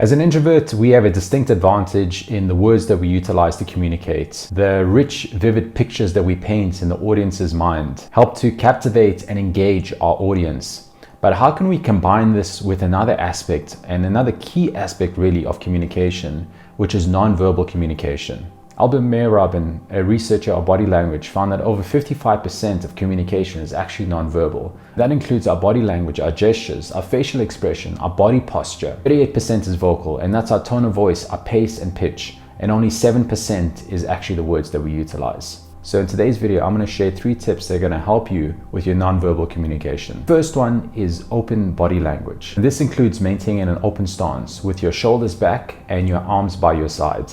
As an introvert, we have a distinct advantage in the words that we utilize to communicate. The rich, vivid pictures that we paint in the audience's mind help to captivate and engage our audience. But how can we combine this with another aspect, and another key aspect really of communication, which is nonverbal communication? Albert Mehrabin, a researcher of body language, found that over 55% of communication is actually nonverbal. That includes our body language, our gestures, our facial expression, our body posture. 38% is vocal, and that's our tone of voice, our pace and pitch. And only 7% is actually the words that we utilize. So in today's video, I'm going to share 3 tips that are going to help you with your nonverbal communication. First one is open body language. This includes maintaining an open stance with your shoulders back and your arms by your side.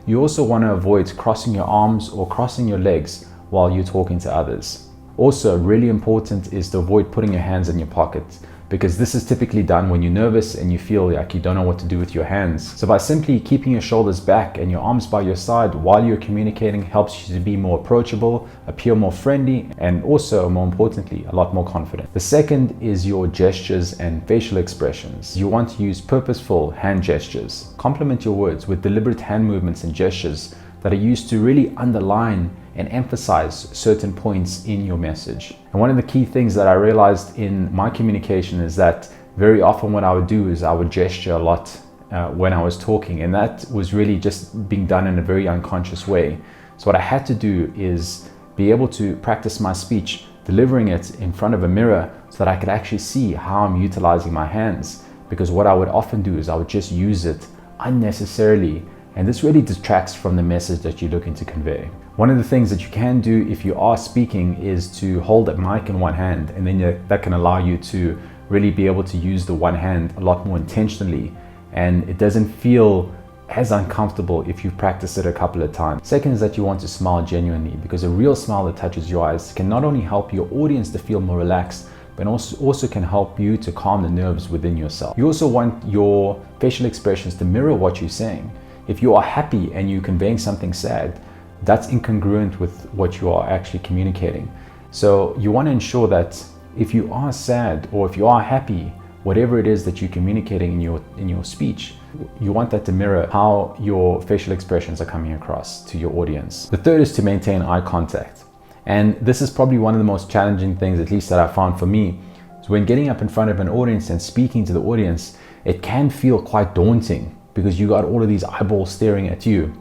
You also want to avoid crossing your arms or crossing your legs while you're talking to others. Also, really important is to avoid putting your hands in your pockets, because this is typically done when you're nervous and you feel like you don't know what to do with your hands. So by simply keeping your shoulders back and your arms by your side while you're communicating helps you to be more approachable, appear more friendly, and also, more importantly, a lot more confident. The second is your gestures and facial expressions. You want to use purposeful hand gestures. Complement your words with deliberate hand movements and gestures that are used to really underline and emphasize certain points in your message. And one of the key things that I realized in my communication is that very often what I would do is I would gesture a lot when I was talking, and that was really just being done in a very unconscious way. So what I had to do is be able to practice my speech, delivering it in front of a mirror so that I could actually see how I'm utilizing my hands. Because what I would often do is I would just use it unnecessarily, and this really detracts from the message that you're looking to convey. One of the things that you can do if you are speaking is to hold a mic in one hand, and then that can allow you to really be able to use the one hand a lot more intentionally, and it doesn't feel as uncomfortable if you practice it a couple of times. Second is that you want to smile genuinely, because a real smile that touches your eyes can not only help your audience to feel more relaxed, but also can help you to calm the nerves within yourself. You also want your facial expressions to mirror what you're saying. If you are happy and you're conveying something sad, that's incongruent with what you are actually communicating. So you want to ensure that if you are sad or if you are happy, whatever it is that you're communicating in your speech, you want that to mirror how your facial expressions are coming across to your audience. The third is to maintain eye contact. And this is probably one of the most challenging things, at least that I found for me. So when getting up in front of an audience and speaking to the audience, it can feel quite daunting because you got all of these eyeballs staring at you.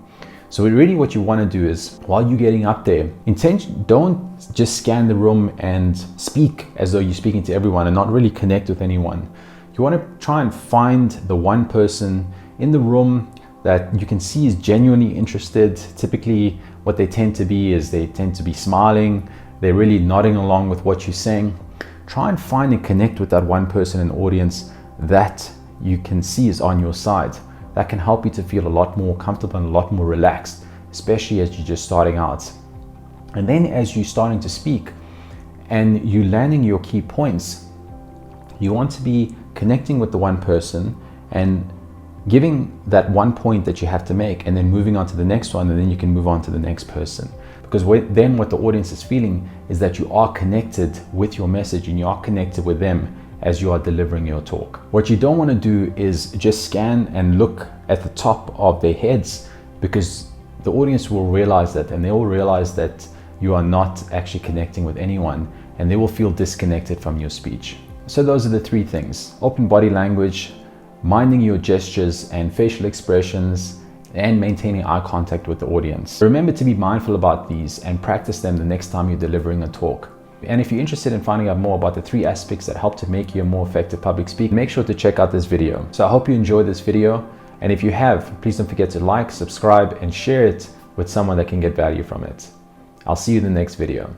So really what you want to do is, while you're getting up there, don't just scan the room and speak as though you're speaking to everyone and not really connect with anyone. You want to try and find the one person in the room that you can see is genuinely interested. Typically what they tend to be is they tend to be smiling, they're really nodding along with what you're saying. Try and find and connect with that one person in the audience that you can see is on your side. That can help you to feel a lot more comfortable and a lot more relaxed, especially as you're just starting out. And then as you're starting to speak and you're landing your key points, you want to be connecting with the one person and giving that one point that you have to make, and then moving on to the next one, and then you can move on to the next person. Because then what the audience is feeling is that you are connected with your message and you are connected with them as you are delivering your talk. What you don't want to do is just scan and look at the top of their heads, because the audience will realize that, and they will realize that you are not actually connecting with anyone, and they will feel disconnected from your speech. So those are the 3 things: open body language, minding your gestures and facial expressions, and maintaining eye contact with the audience. Remember to be mindful about these and practice them the next time you're delivering a talk. And if you're interested in finding out more about the 3 aspects that help to make you a more effective public speaker, make sure to check out this video. So I hope you enjoyed this video. And if you have, please don't forget to like, subscribe, and share it with someone that can get value from it. I'll see you in the next video.